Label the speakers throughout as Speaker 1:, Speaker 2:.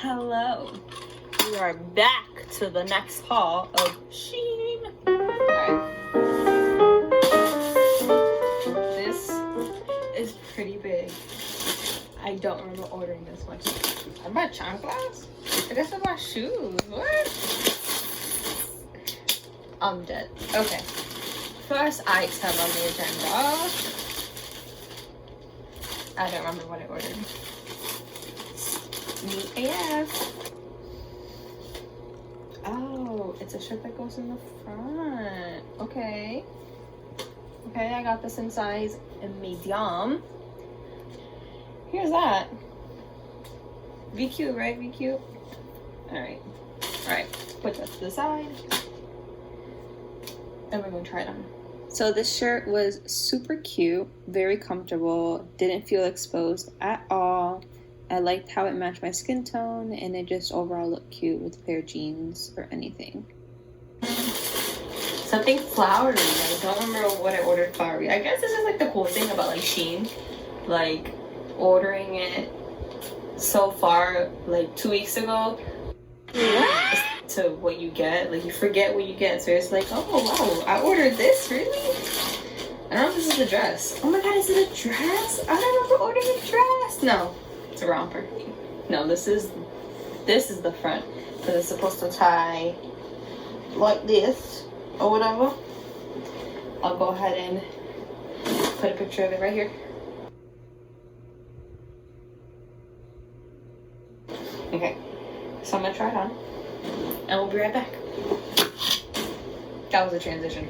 Speaker 1: Hello. We are back to the next haul of Shein. Alright. This is pretty big. I don't remember ordering this much. I bought chanclas? I guess I bought shoes. What? I'm dead. Okay. First item on the agenda. I don't remember what I ordered. Me AF. Oh, it's a shirt that goes in the front. Okay. Okay, I got this in size medium. Here's that. VQ, right? VQ? Alright. Alright. Put that to the side. And we're gonna try it on. So this shirt was super cute, very comfortable, didn't feel exposed at all. I liked how it matched my skin tone, and it just overall looked cute with a pair of jeans or anything. Something flowery. I don't remember what I ordered flowery. I guess this is like the cool thing about like Shein, like ordering it so far, like 2 weeks ago. To what you get, like you forget what you get. So it's like, oh wow, I ordered this, really? I don't know if this is a dress. Oh my god, is it a dress? I don't remember ordering a dress. No. It's a romper. No, this is the front, because it's supposed to tie like this or whatever. I'll go ahead and put a picture of it right here. Okay, so I'm gonna try it on and we'll be right back. That was a transition.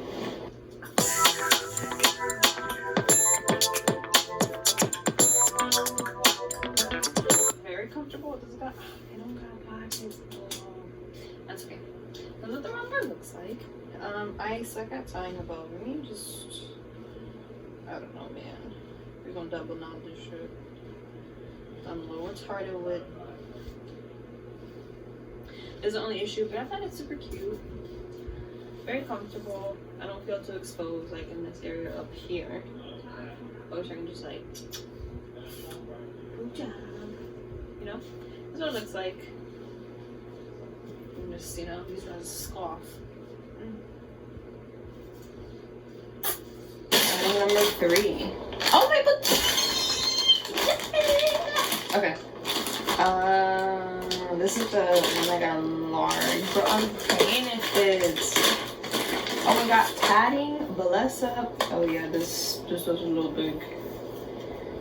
Speaker 1: Comfortable. Does it got? I don't got pockets. That's okay. That's what the romper looks like. I suck at tying a bow. Let me just. I don't know, man. We're gonna double knot this shit. I'm low. It's harder with. Is the only issue, but I find it super cute. Very comfortable. I don't feel too exposed, like in this area up here. I wish I can just like. Good job. You know, this is what it looks like. I'm just, you know, use it as a scarf. Item number 3. Oh my god! Okay. This is the like a large, but I'm paying if it's. Oh my god, padding, bless up. Oh yeah, this was a little big.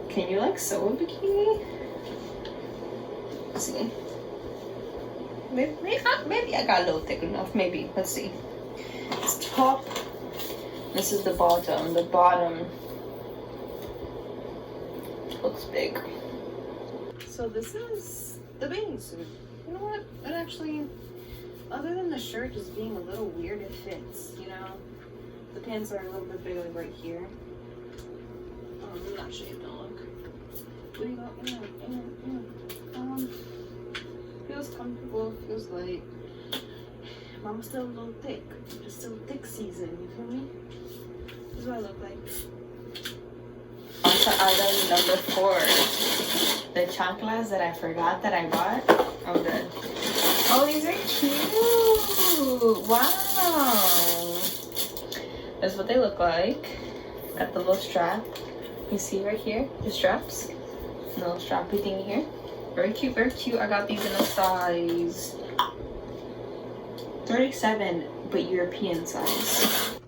Speaker 1: Can you like sew a bikini? Let's see. Maybe I got a little thick enough. Maybe. Let's see. It's top. This is the bottom. The bottom looks big. So this is the bathing suit. You know what? It actually, other than the shirt just being a little weird, it fits. You know, the pants are a little bit bigger right here. I'm not shaved. Don't look. What do you got? Feels comfortable, feels light. Mama's still a little thick. It's still thick season, you feel me? This is what I look like. On to item number 4. The chanclas that I forgot that I bought. I'm good. Oh, these are cute! Wow! That's what they look like. Got the little strap. You see right here? The straps. Little strappy thingy here. Very cute, very cute. I got these in a size 37, but European size.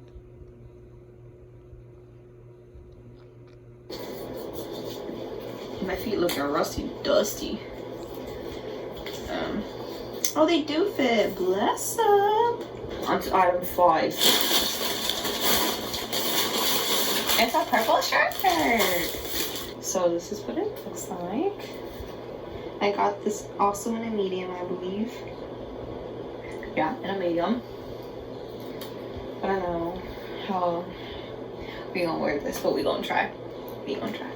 Speaker 1: My feet looking rusty, dusty. Oh, they do fit. Bless up. On to item 5. It's a purple shirt. So this is what it looks like. I got this also in a medium, I believe. Yeah, in a medium. I don't know how we gonna wear this, but we gonna try. We gonna try.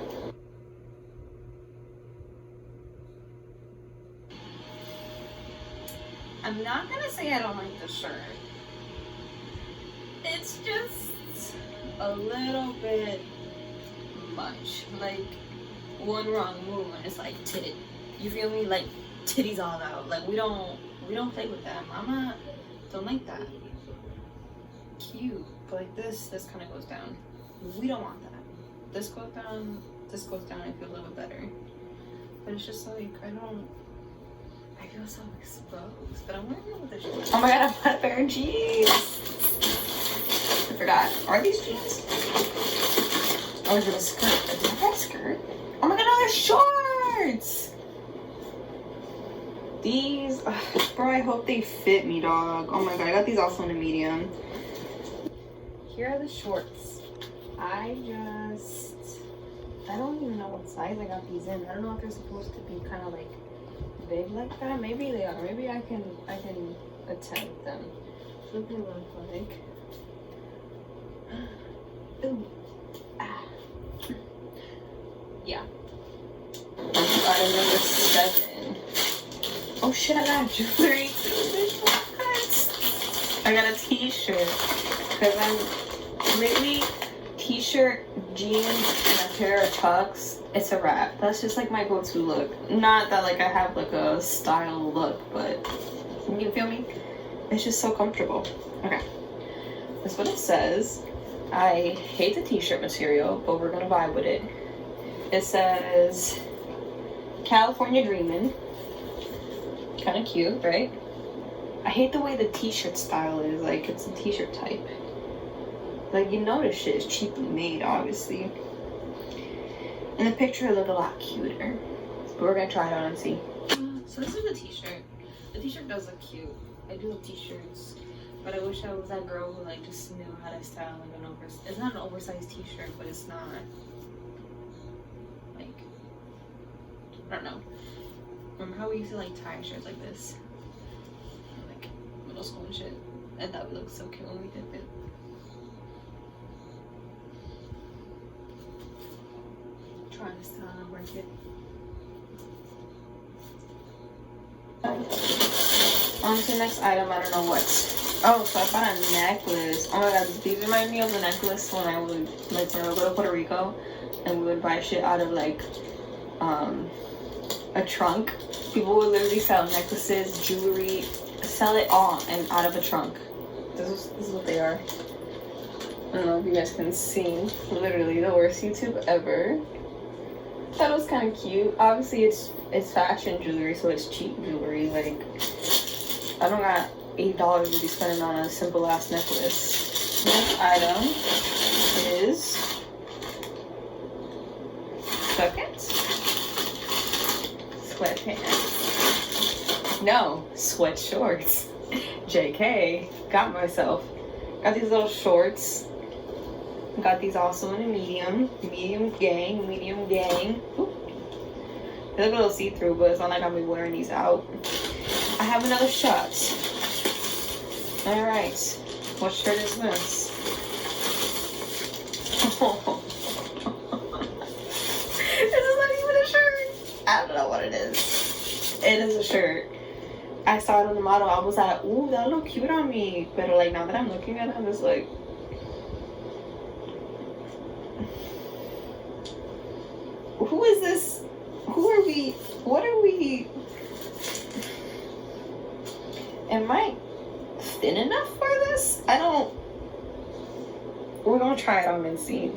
Speaker 1: I'm not gonna say I don't like the shirt. It's just a little bit much. Like one wrong move and it's like tit. You feel me? Like titties all out. Like we don't play with that. Mama don't like that. Cute, but like this kind of goes down. We don't want that. This goes down, I feel a little bit better. But it's just like I feel so exposed. But I'm wearing it with the jeans. Oh my god, I bought a pair of jeans. I forgot. Are these jeans? Oh, is it a skirt? Is it a skirt? Oh my god, no, they're shorts! These, bro, I hope they fit me, dog. Oh my god, I got these also in a medium. Here are the shorts. I don't even know what size I got these in. I don't know if they're supposed to be kind of like big like that. Maybe they are. Maybe I can attempt them. What do they look like? Ooh. Ah. Yeah. Item number 7. Oh shit, I got jewelry too. I got a t-shirt. Because I'm lately t-shirt, jeans, and a pair of chucks. It's a wrap. That's just like my go-to look. Not that like I have like a style look, but you feel me? It's just so comfortable. Okay. That's what it says. I hate the t-shirt material, but we're gonna vibe with it. It says California Dreamin'. Kind of cute, right? I hate the way the t-shirt style is. Like, it's a t-shirt type. Like, you know this shit is cheaply made, obviously. In the picture, it looked a lot cuter. But we're gonna try it on and see. So this is the t-shirt. The t-shirt does look cute. I do love t-shirts. But I wish I was that girl who, like, just knew how to style, like, it's not an oversized t-shirt, but it's not, like, I don't know. Remember how we used to, like, tie shirts like this? Like, middle school and shit. I thought we looked so cute when we did it. Trying to style and work it. On to the next item, I don't know what. Oh, so I bought a necklace. Oh my god, these remind me of the necklace when I would, like, when I would go to Puerto Rico and we would buy shit out of, like, a trunk. People would literally sell necklaces, jewelry, sell it all and out of a trunk. This is what they are. I don't know if you guys can see. Literally the worst YouTube ever. Thought it was kind of cute. Obviously, it's fashion jewelry, so it's cheap jewelry. Like, I don't got $8 to be spending on a simple ass necklace. Next item is sweatpants. No, sweat shorts. JK, got myself. Got these little shorts. Got these also in a medium gang. Ooh. They look a little see-through, but it's not like I'm gonna be wearing these out. I have another shirt. All right, what shirt is this? Oh. This is not even a shirt. I don't know what it is. It is a shirt. I saw it on the model. I was like, ooh, that look cute on me. But like now that I'm looking at it, I'm just like, who is this? Who are we? What are we? Am I thin enough for this? I don't. We're gonna try it on and see.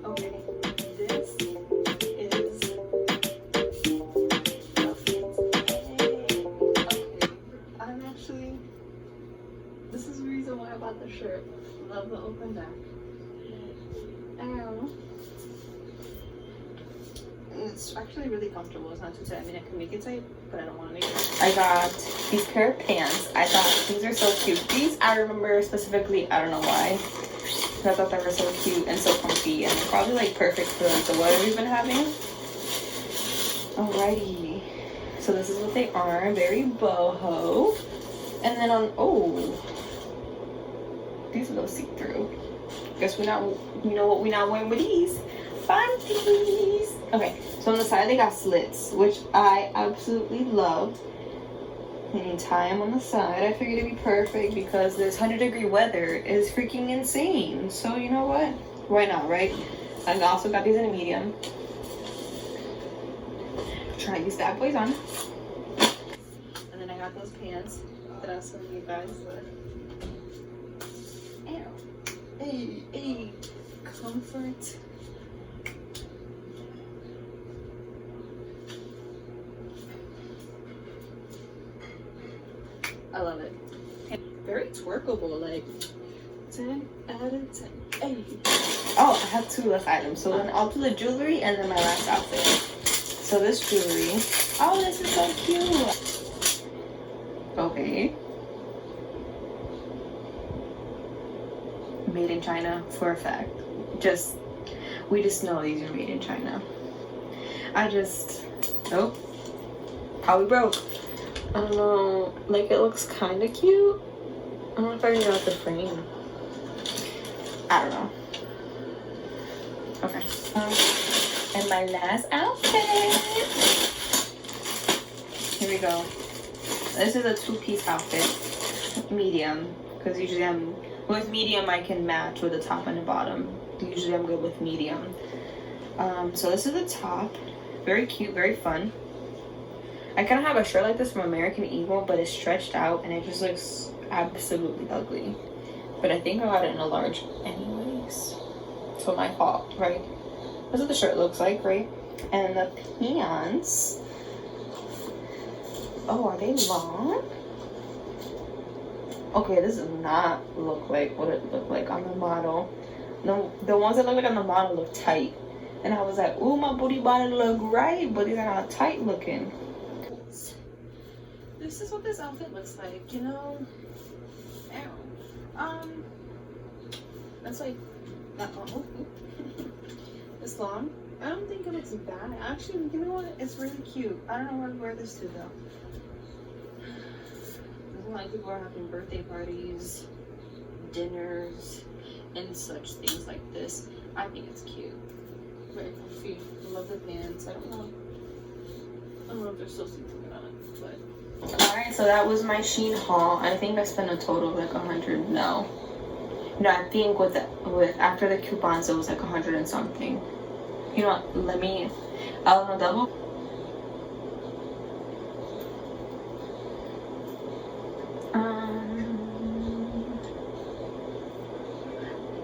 Speaker 1: Okay, this is I'm actually. This is the reason why I bought the shirt. Love the open back. It's actually really comfortable. It's not too tight. I mean, I can make it tight, but I don't want to make it. I got these pair of pants. I thought these are so cute. These I remember specifically. I don't know why. I thought they were so cute and so comfy, and they're probably like perfect for like the weather we've been having. Alrighty. So this is what they are. Very boho. And then these are those see-through. Guess we not. You know what we not wearing with these? Panties. Okay, so on the side they got slits, which I absolutely loved. And tie them on the side. I figured it'd be perfect because this 100-degree weather is freaking insane. So you know what? Why not, right? I also got these in a medium. Try these bad boys on. got those pants that I was telling you guys. Hey, comfort. I love it. Very twerkable, like 10 out of 10. Hey. Oh, I have 2 left items. So then I'll do the jewelry and then my last outfit. So this jewelry. Oh, this is so cute. Okay. Made in China for a fact. We just know these are made in China. Nope. Probably broke. I don't know, like it looks kind of cute. I don't know if I can get the frame. I don't know. Okay. And my last outfit. Here we go. This is a 2-piece outfit. Medium. Because usually with medium I can match with the top and the bottom. Usually I'm good with medium. So this is the top. Very cute, very fun. I kind of have a shirt like this from American Eagle, but it's stretched out and it just looks absolutely ugly. But I think I got it in a large anyways. So my fault, right? That's what the shirt looks like, right? And the pants. Oh, are they long? Okay, this does not look like what it looked like on the model. No, the ones that look like on the model look tight. And I was like, ooh, my booty body look right, but these are not tight looking. This is what this outfit looks like, you know. That's like that long. It's long. I don't think it looks bad. Actually, you know what? It's really cute. I don't know where to wear this to though. A lot of people are having birthday parties, dinners, and such things like this. I think it's cute. Very comfy. I love the pants. I don't know if they're still sleeping on it, but. Alright, so that was my Shein haul. I think I spent a total of like 100. No, I think with after the coupons it was like 100 and something. You know what? I'll double.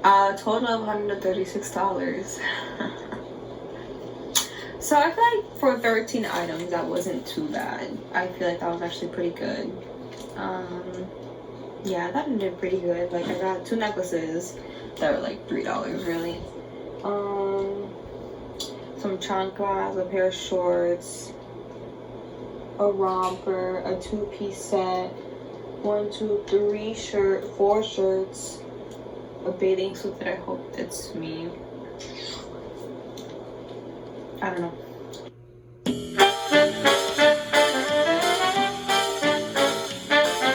Speaker 1: A total of $136. So I feel like for 13 items that wasn't too bad. I feel like that was actually pretty good. Yeah, that did pretty good. Like I got 2 necklaces that were like $3 really. Some chanclas, a pair of shorts, a romper, a 2-piece set, 4 shirts, a bathing suit that I hope fits me. I don't know.